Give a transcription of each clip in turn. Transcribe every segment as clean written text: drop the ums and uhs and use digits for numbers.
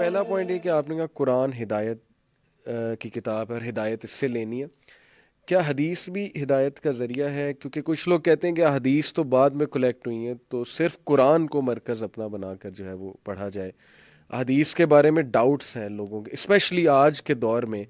پہلا پوائنٹ یہ کہ آپ نے کہا قرآن ہدایت کی کتاب ہے اور ہدایت اس سے لینی ہے. کیا حدیث بھی ہدایت کا ذریعہ ہے؟ کیونکہ کچھ لوگ کہتے ہیں کہ حدیث تو بعد میں کلیکٹ ہوئی ہیں، تو صرف قرآن کو مرکز اپنا بنا کر جو ہے وہ پڑھا جائے. حدیث کے بارے میں ڈاؤٹس ہیں لوگوں کے، اسپیشلی آج کے دور میں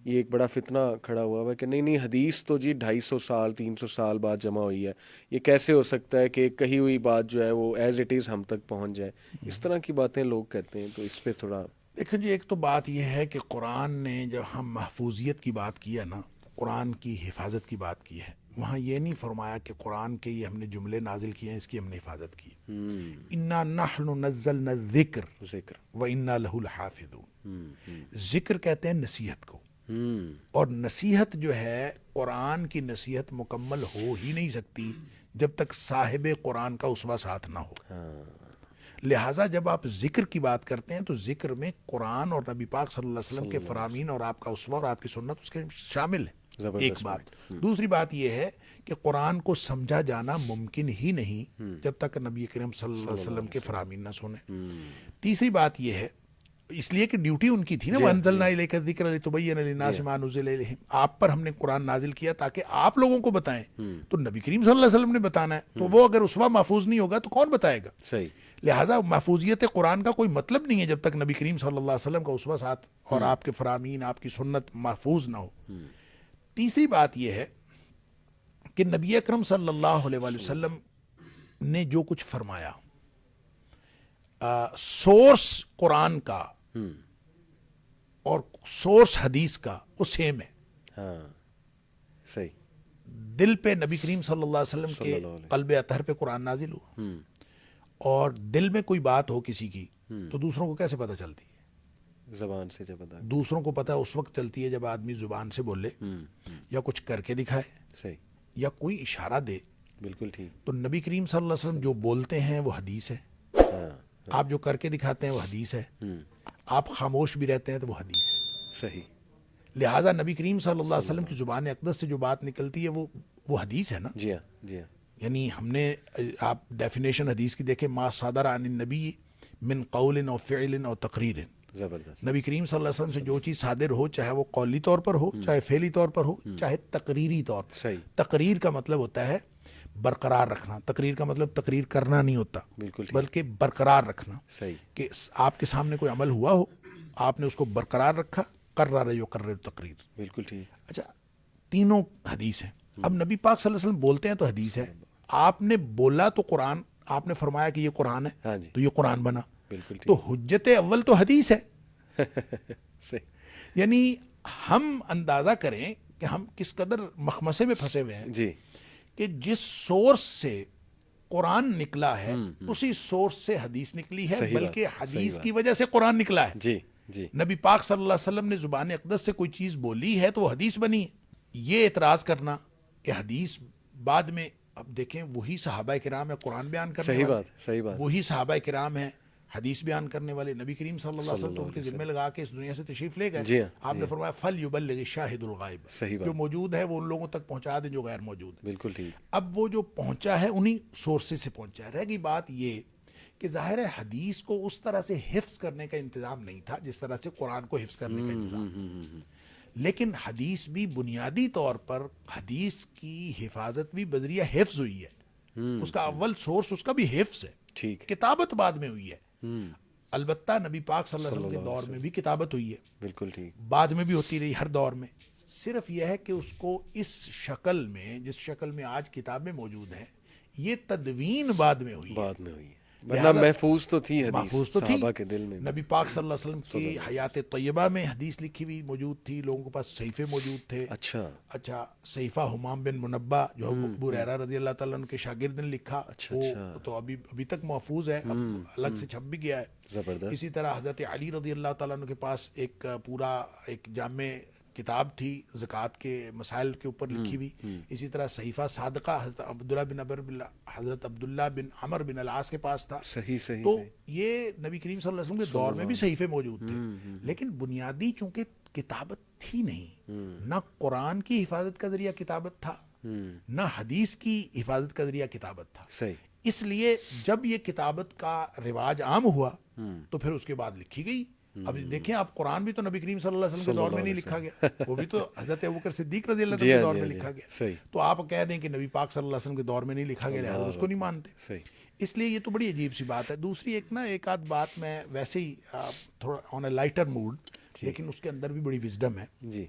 یہ ایک بڑا فتنہ کھڑا ہوا ہے کہ نہیں حدیث تو جی 250 سال 300 سال بعد جمع ہوئی ہے، یہ کیسے ہو سکتا ہے کہ ایک کہی ہوئی بات جو ہے وہ ایز اٹ از ہم تک پہنچ جائے. اس طرح کی باتیں لوگ کرتے ہیں، تو اس پہ تھوڑا دیکھیں جی، ایک تو بات یہ ہے کہ قرآن نے جب ہم محفوظیت کی بات کی ہے نا، قرآن کی حفاظت کی بات کی ہے، وہاں یہ نہیں فرمایا کہ قرآن کے یہ ہم نے جملے نازل کیے ہیں، اس کی ہم نے حفاظت کی. انا نحن نزلنا الذکر ذکر وانا لہ لحافظون. ذکر کہتے ہیں نصیحت کو، اور نصیحت جو ہے، قرآن کی نصیحت مکمل ہو ہی نہیں سکتی جب تک صاحب قرآن کا اسوہ ساتھ نہ ہو. لہٰذا جب آپ ذکر کی بات کرتے ہیں تو ذکر میں قرآن اور نبی پاک صلی اللہ علیہ وسلم کے فرامین اور آپ کا اسوہ اور آپ کی سنت اس کے شامل ہے. ایک بات. دوسری بات یہ ہے کہ قرآن کو سمجھا جانا ممکن ہی نہیں جب تک نبی کریم صلی اللہ علیہ وسلم کے فرامین نہ سنیں. تیسری بات یہ ہے، اس لیے کہ ڈیوٹی ان کی تھی نا، وَأَنزَلْنَا إِلَيْكَ الذِّكْرَ لِتُبَيِّنَ لِلنَّاسِ مَا نُزِّلَ إِلَيْهِمْ. آپ پر ہم نے قرآن نازل کیا تاکہ آپ لوگوں کو بتائیں. تو نبی کریم صلی اللہ علیہ وسلم نے بتانا ہے، تو وہ اگر اسوہ محفوظ نہیں ہوگا تو کون بتائے گا؟ صحیح. لہٰذا محفوظیت قرآن کا کوئی مطلب نہیں ہے جب تک نبی کریم صلی اللہ علیہ وسلم کا اسوہ ساتھ اور آپ کے فرامین، آپ کی سنت محفوظ نہ ہو. تیسری بات یہ ہے کہ نبی اکرم صلی اللہ علیہ وآلہ وسلم نے جو کچھ فرمایا، سورس قرآن کا اور سورس حدیث کا وہ سیم ہے. ہاں صحیح. دل پہ نبی کریم صلی اللہ علیہ وسلم کے قلب اطہر پہ قرآن نازل ہوا، اور دل میں کوئی بات ہو کسی کی تو دوسروں کو کیسے پتہ چلتی ہے؟ زبان سے جب ادا. دوسروں کو پتہ اس وقت چلتی ہے جب آدمی زبان سے بولے یا کچھ کر کے دکھائے صحیح، یا کوئی اشارہ دے. بالکل ٹھیک. تو نبی کریم صلی اللہ علیہ وسلم جو بولتے ہیں وہ حدیث ہے، آپ جو کر کے دکھاتے ہیں وہ حدیث ہے، آپ خاموش بھی رہتے ہیں تو وہ حدیث ہے. صحیح. لہٰذا نبی کریم صلی اللہ علیہ وسلم کی زبان اقدس سے جو بات نکلتی ہے وہ حدیث ہے نا. جی ہاں جی ہاں. یعنی ہم نے، آپ ڈیفینیشن حدیث کی دیکھیں، ما صادر عن النبی من قول او فعل او تقریر. زبردست. نبی کریم صلی اللہ علیہ وسلم سے جو چیز صادر ہو، چاہے وہ قولی طور پر ہو، چاہے فعلی طور پر ہو، چاہے تقریری طور پر. صحیح. تقریر کا مطلب ہوتا ہے برقرار رکھنا. تقریر کا مطلب تقریر کرنا نہیں ہوتا، بالکل ٹھیک. بلکہ برقرار رکھنا. صحیح. کہ آپ کے سامنے کوئی عمل ہوا ہو، آپ نے اس کو برقرار رکھا، قرر یقرر تقریر. بالکل ٹھیک. اچھا، تینوں حدیث ہیں. اب نبی پاک صلی اللہ علیہ وسلم بولتے ہیں تو حدیث ہے، آپ نے بولا تو قرآن، آپ نے فرمایا کہ یہ قرآن ہے، ہاں جی. تو یہ قرآن بنا. بالکل ٹھیک. تو حجت اول تو حدیث ہے. صحیح. یعنی ہم اندازہ کریں کہ ہم کس قدر مخمسے میں پھنسے ہوئے ہیں جی. کہ جس سورس سے قرآن نکلا ہے اسی سورس سے حدیث نکلی ہے، صحیح بات، بلکہ صحیح حدیث بات. کی وجہ سے قرآن نکلا ہے. جی جی. نبی پاک صلی اللہ علیہ وسلم نے زبان اقدس سے کوئی چیز بولی ہے تو وہ حدیث بنی ہے. یہ اعتراض کرنا کہ حدیث بعد میں، اب دیکھیں وہی صحابہ کرام ہے قرآن بیان کرنے صحیح والے، بات صحیح بات. وہی صحابہ کرام ہیں حدیث بیان کرنے والے. نبی کریم صلی اللہ علیہ وسلم تو ان کے ذمہ لگا کے اس دنیا سے تشریف لے گئے. جی ہاں، آپ نے فرمایا فَلْيُبَلِّغِ الشَّاهِدُ الْغَائِبَ. صحیح بات. جو موجود ہے وہ ان لوگوں تک پہنچا دیں جو غیر موجود ہیں. بالکل ٹھیک. اب وہ جو پہنچا ہے انہی سورسز سے پہنچا ہے. رہ گئی بات یہ کہ ظاہر ہے حدیث کو اس طرح سے حفظ کرنے کا انتظام نہیں تھا جس طرح سے قرآن کو حفظ کرنے کا انتظام تھا. لیکن حدیث بھی بنیادی طور پر، حدیث کی حفاظت بھی بذریعہ حفظ ہوئی ہے. اس کا اول سورس اس کا بھی حفظ ہے. ٹھیک. کتابت بعد میں ہوئی ہے. البتہ نبی پاک صلی اللہ علیہ وسلم کے دور میں بھی کتابت ہوئی ہے، بالکل ٹھیک. بعد میں بھی ہوتی رہی ہر دور میں. صرف یہ ہے کہ اس کو اس شکل میں، جس شکل میں آج کتابیں موجود ہیں، یہ تدوین بعد میں ہوئی ہے. بعد میں ہوئی ہے، ورنہ محفوظ تو تھی حدیث محفوظ تو تھی. صحابہ کے دل میں. نبی پاک صلی اللہ علیہ وسلم کی حیات طیبہ میں حدیث لکھی ہوئی موجود تھی، لوگوں کے پاس صحیفے موجود تھے. اچھا، صحیفہ حمام بن منبہ جو ابو ہریرہ رضی اللہ تعالیٰ عنہ کے شاگرد نے لکھا، وہ تو ابھی تک محفوظ ہے، الگ سے چھپ بھی گیا ہے. زبردست. اسی طرح حضرت علی رضی اللہ تعالیٰ عنہ کے پاس ایک پورا ایک جامع کتاب تھی زکوٰۃ کے مسائل کے اوپر لکھی ہوئی. اسی طرح صحیفہ صادقہ حضرت عبداللہ بن عمر بن العاص کے پاس تھا. صحیح. تو یہ نبی کریم صلی اللہ علیہ وسلم کے دور میں بھی صحیفے موجود تھے. لیکن بنیادی چونکہ کتابت تھی نہیں، نہ قرآن کی حفاظت کا ذریعہ کتابت تھا، نہ حدیث کی حفاظت کا ذریعہ کتابت تھا. صحیح. اس لیے جب یہ کتابت کا رواج عام ہوا تو پھر اس کے بعد لکھی گئی اب دیکھیں آپ قرآن بھی تو نبی کریم صلی اللہ علیہ وسلم کے دور میں نہیں لکھا گیا، وہ بھی تو حضرت ابوبکر صدیق رضی اللہ عنہ کے دور میں لکھا گیا. صحیح. تو آپ کہہ دیں کہ نبی پاک صلی اللہ علیہ وسلم کے دور میں نہیں لکھا گیا لہٰذا اس کو نہیں مانتے. صحیح. اس لیے یہ تو بڑی عجیب سی بات ہے. دوسری ایک آدھ بات میں ویسے ہی تھوڑا آن اے لائٹر موڈ، لیکن اس کے اندر بھی بڑی وزڈم ہے جی.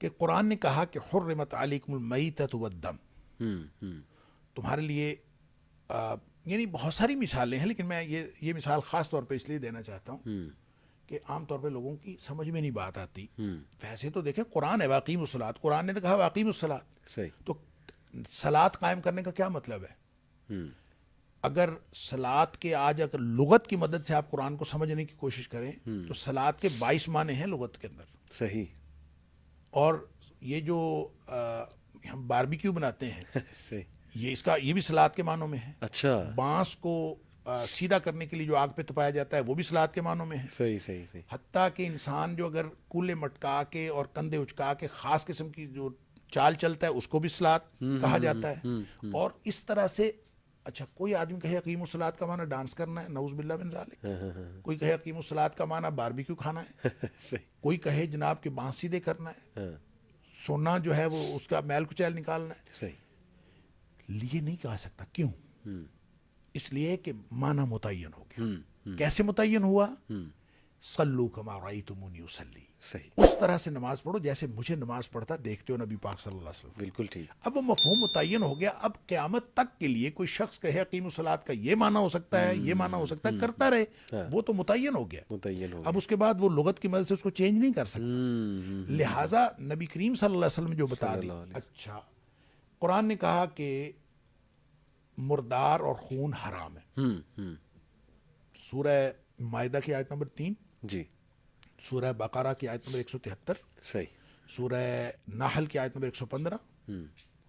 کہ قرآن نے کہا کہ حرمت علیکم المیتۃ والدم، تمہارے لیے یعنی بہت ساری مثالیں ہیں، لیکن میں یہ مثال خاص طور پہ اس لیے دینا چاہتا ہوں کہ عام طور پہ لوگوں کی سمجھ میں نہیں بات آتی. ویسے تو دیکھیں قرآن ہے واقیم الصلاۃ، قرآن نے تو کہا واقیم الصلاۃ. صحیح. تو صلاۃ قائم کرنے کا کیا مطلب ہے؟ اگر صلاۃ کے آج اگر لغت کی مدد سے آپ قرآن کو سمجھنے کی کوشش کریں تو صلاۃ کے 22 معنی ہیں لغت کے اندر. صحیح. اور یہ جو ہم باربیکیو بناتے ہیں صحیح. یہ بھی صلاۃ کے معنوں میں ہے. اچھا. بانس کو سیدھا کرنے کے لیے جو آگ پہ تپایا جاتا ہے وہ بھی صلاۃ کے معنوں میں ہے. صحیح. صحیح. صحیح. حتیٰ کہ انسان جو اگر کولے مٹکا کے اور کندھے اچکا کے خاص قسم کی جو چال چلتا ہے اس کو بھی صلاۃ کہا جاتا ہے. اور اس طرح سے اچھا کوئی آدمی کہے اقیم الصلاۃ کا معنی ڈانس کرنا ہے، نعوذ باللہ من ذالک. کوئی کہے اقیم الصلاۃ کا معنی باربیکیو کھانا ہے. صحیح. کوئی کہے جناب کہ بانس سیدھے کرنا ہے، سونا جو ہے وہ اس کا میل کچیل نکالنا ہے. صحیح. یہ نہیں کہا سکتا. کیوں؟ اس لیے کہ معنی متعین ہو گیا. کیسے متعین ہوا؟ صلو کما رأیتمونی اصلی، صحیح. اس طرح سے نماز پڑھو جیسے مجھے نماز پڑھتا دیکھتے ہو نبی پاک صلی اللہ علیہ وسلم. بالکل ٹھیک. اب وہ مفہوم متعین ہو گیا. اب قیامت تک کے لیے کوئی شخص کہے اقیم الصلاۃ کا یہ معنی ہو سکتا ہے، یہ معنی ہو سکتا ہے، کرتا رہے، وہ تو متعین ہو گیا. متعین ہو. اب اس کے بعد وہ لغت کی مدد سے اس کو چینج نہیں کر سکتا. لہٰذا نبی کریم صلی اللہ علیہ وسلم جو بتا دی. اچھا قرآن نے کہا کہ مردار اور خون حرام ہے. سورہ مائدہ کی آیت نمبر 3، جی. سورہ بقرہ کی آیت نمبر 173، صحیح. سورہ نحل کی آیت نمبر 115.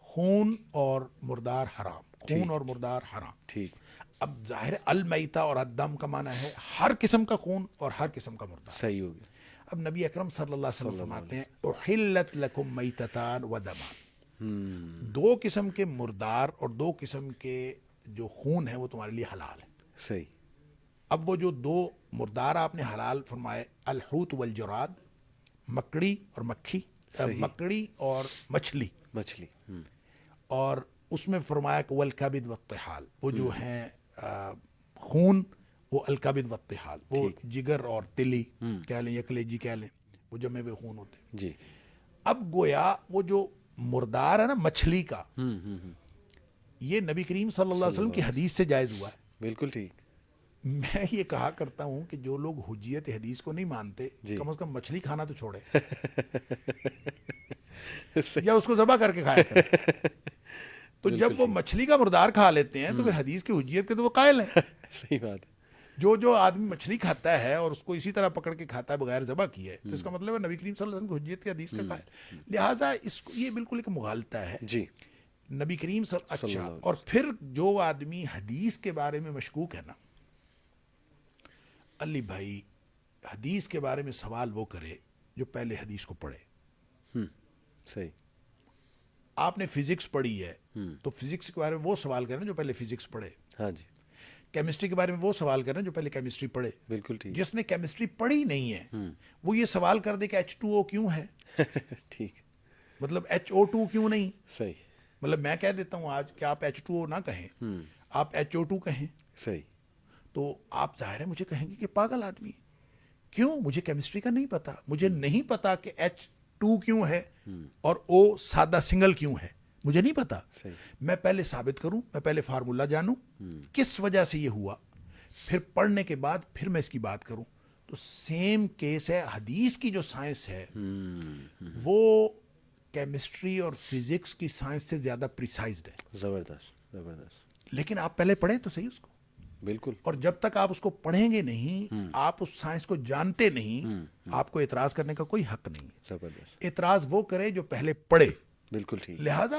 خون اور مردار حرام، خون اور مردار حرام. ٹھیک. اب ظاہر المیتہ اور الدم کا معنی ہے ہر قسم کا خون اور ہر قسم کا مردار. صحیح ہو گیا. اب نبی اکرم صلی اللہ علیہ وسلم فرماتے ہیں احلت لکم میتتان و دمان، 2 قسم کے مردار اور 2 قسم کے جو خون ہیں وہ تمہارے لیے حلال ہے. صحیح. اب وہ جو 2 مردار آپ نے حلال فرمائے، الحوت والجراد، مکڑی اور مکھی، مکڑی اور مچھلی. اور اس میں فرمایا کہ والکبد والطحال، وہ جو ہیں خون وہ الکبد والطحال، وہ جگر اور تلی کہہ لیں یا کلیجی کہہ لیں، وہ جمے ہوئے خون ہوتے ہیں. جی. اب گویا وہ جو مردار ہے نا مچھلی کا، یہ نبی کریم صلی اللہ علیہ وسلم کی حدیث سے جائز ہوا ہے. بالکل ٹھیک. میں یہ کہا کرتا ہوں کہ جو لوگ حجیت حدیث کو نہیں مانتے کم از کم مچھلی کھانا تو چھوڑے یا اس کو ذبح کر کے کھایا کرے. تو جب وہ مچھلی کا مردار کھا لیتے ہیں تو پھر حدیث کی حجیت کے تو وہ قائل ہیں. صحیح بات ہے. جو آدمی مچھلی کھاتا ہے اور اس کو اسی طرح پکڑ کے کھاتا ہے بغیر ذبح کیے تو اس کا مطلب ہے نبی کریم صلی اللہ علیہ وسلم کی حجیت کی حدیث کا قائل. لہٰذا اس کو یہ بالکل ایک مغالطہ ہے. جی. نبی کریم اچھا. اور پھر جو آدمی حدیث کے بارے میں مشکوک ہے نا، علی بھائی حدیث کے بارے میں سوال وہ کرے جو پہلے حدیث کو پڑھے. صحیح. آپ نے فزکس پڑھی ہے تو فزکس کے بارے میں وہ سوال کریں جو پہلے فزکس پڑھے. ہاں جی. کیمسٹری کے بارے میں وہ سوال کریں جو پہلے کیمسٹری پڑھے. بالکل ٹھیک. جس نے کیمسٹری پڑھی نہیں ہے وہ یہ سوال کر دے کہ H2O کیوں ہے. ٹھیک. مطلب HO2 کیوں نہیں. صحیح. مطلب میں کہہ دیتا ہوں آج کہ آپ H2O نہ کہیں، آپ HO2 کہیں. صحیح. تو آپ ظاہر ہے مجھے کہیں گے کہ پاگل آدمی. کیوں؟ مجھے کیمسٹری کا نہیں پتا، مجھے نہیں پتا کہ H2 کیوں ہے اور O سادہ سنگل کیوں ہے، مجھے نہیں پتا. میں پہلے ثابت کروں، میں پہلے فارمولہ جانوں کس وجہ سے یہ ہوا، پھر پڑھنے کے بعد پھر میں اس کی بات کروں. تو سیم کیس ہے. حدیث کی جو سائنس ہے وہ کیمسٹری اور فزکس کی سائنس سے زیادہ پریسائزڈ ہے. زبردست زبردست. لیکن آپ پہلے پڑھیں تو صحیح اس کو. بالکل. اور جب تک آپ اس کو پڑھیں گے نہیں، آپ اس سائنس کو جانتے نہیں، آپ کو اعتراض کرنے کا کوئی حق نہیں. زبردست. اعتراض وہ کرے جو پہلے پڑھے. بالکل ٹھیک. لہٰذا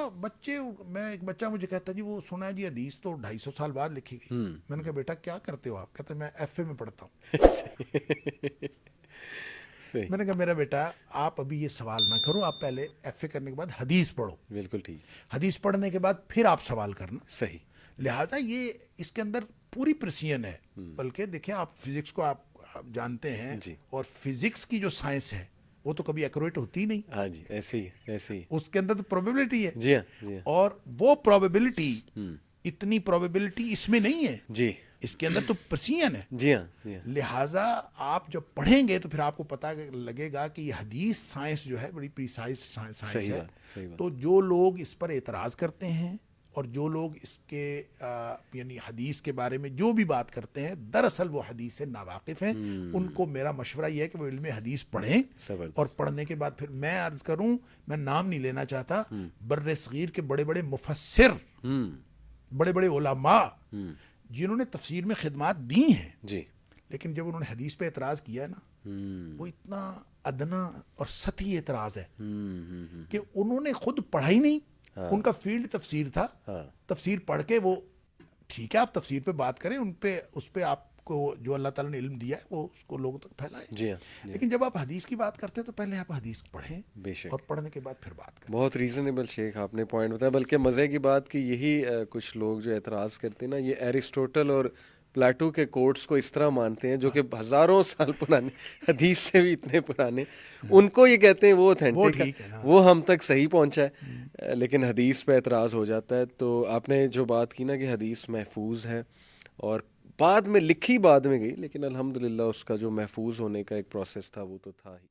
ایک بچہ مجھے کہتا جی وہ سنا ہے جی حدیث تو 250 سال بعد لکھی گئی. میں نے کہا بیٹا کیا کرتے ہو آپ؟ کہتے میں FA میں پڑھتا ہوں. میں نے کہا میرا بیٹا آپ ابھی یہ سوال نہ کرو، آپ پہلے FA کرنے کے بعد حدیث پڑھو. بالکل ٹھیک. حدیث پڑھنے کے بعد پھر آپ سوال کرنا. صحیح. لہٰذا یہ اس کے اندر پوری پریسیجن ہے. بلکہ دیکھیں آپ فزکس کو آپ آپ جانتے ہیں جی اور فزکس کی جو سائنس ہے وہ تو کبھی ایکوریٹ ہوتی نہیں، ہاں جی ایسے ہی ایسے ہی اس کے اندر تو پروبیبلٹی ہے، جی ہاں جی ہاں اور وہ پروبیبلٹی اتنی پروبیبلٹی اس میں نہیں ہے، جی اس کے اندر تو پرسین ہے. جی ہاں جی ہاں لہٰذا آپ جب پڑھیں گے تو پھر آپ کو پتہ لگے گا کہ یہ حدیث سائنس جو ہے بڑی پریسائز سائنس صحیح ہے. بات صحیح بات تو جو لوگ اس پر اعتراض کرتے ہیں اور جو لوگ اس کے یعنی حدیث کے بارے میں جو بھی بات کرتے ہیں دراصل وہ حدیث سے ناواقف ہیں. ان کو میرا مشورہ یہ ہے کہ وہ علم حدیث پڑھیں، زبردست اور پڑھنے کے بعد پھر میں عرض کروں، میں نام نہیں لینا چاہتا، بر صغیر کے بڑے بڑے مفسر، بڑے بڑے علماء جنہوں نے تفسیر میں خدمات دی ہیں، جی لیکن جب انہوں نے حدیث پہ اعتراض کیا ہے نا، وہ اتنا ادنا اور سطحی اعتراض ہے کہ انہوں نے خود پڑھا ہی نہیں. ان کا فیلڈ تفسیر تھا، تفسیر پڑھ کے وہ ٹھیک ہے آپ تفسیر پہ بات کریں، اس پہ آپ کو جو اللہ تعالیٰ نے علم دیا ہے وہ اس کو لوگوں تک پھیلائیں. جی ہاں لیکن جب آپ حدیث کی بات کرتے ہیں تو پہلے آپ حدیث پڑھیں بے شک اور پڑھنے کے بعد پھر بات کریں. بہت ریزنیبل شیخ آپ نے پوائنٹ بتایا. بلکہ مزے کی بات کہ یہی کچھ لوگ جو اعتراض کرتے ہیں نا، یہ ایرسٹوٹل اور پلاٹو کے کوٹس کو اس طرح مانتے ہیں جو کہ ہزاروں سال پرانے، حدیث سے بھی اتنے پرانے، ان کو یہ کہتے ہیں وہ اوتھینٹک ہے، ٹھیک ہے. وہ ہم تک صحیح پہنچا ہے، لیکن حدیث پہ اعتراض ہو جاتا ہے. تو آپ نے جو بات کی نا کہ حدیث محفوظ ہے اور بعد میں لکھی بعد میں گئی، لیکن الحمدللہ اس کا جو محفوظ ہونے کا ایک پروسیس تھا وہ تو تھا ہی.